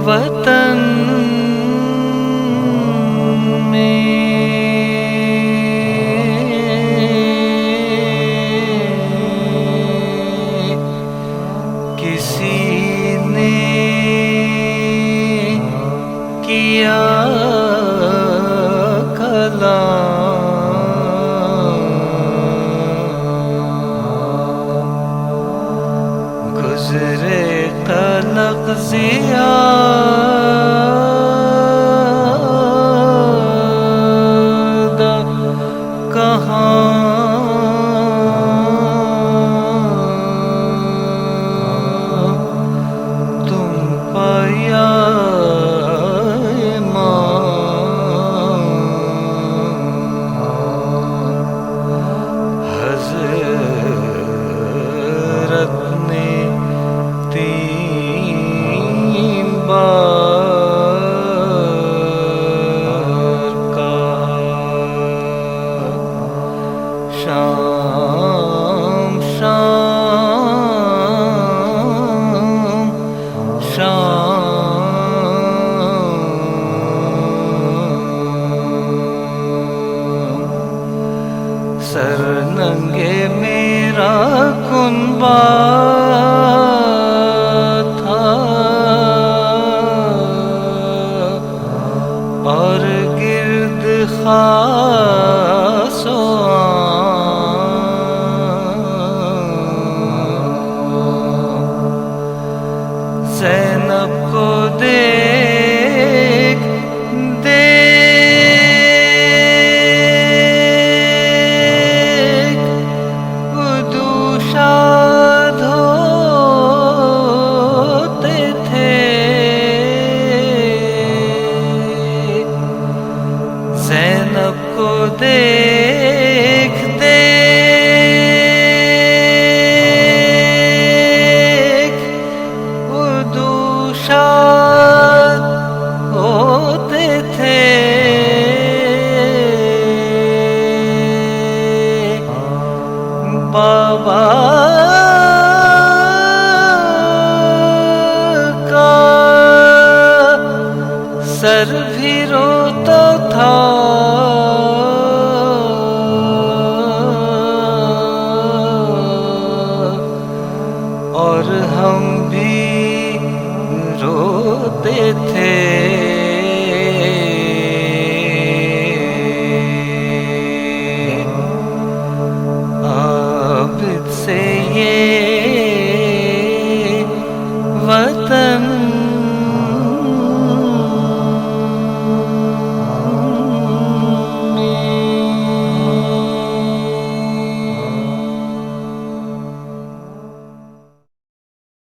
वतन में किसी ने किया गुज़रे क़लक़ ज़ियादा कहाँ तुम पाया हज़रत ने 3 बार कहा, शाम शाम शाम। सरनंगे मेरा कुनबा था और गिर्द खासो ज़ैनब को देख देख उदूशाद होते थे। ज़ैनब को देख देख उदूशाद होते थे। बाबा का सर भी रोता था और हम भी रोते थे।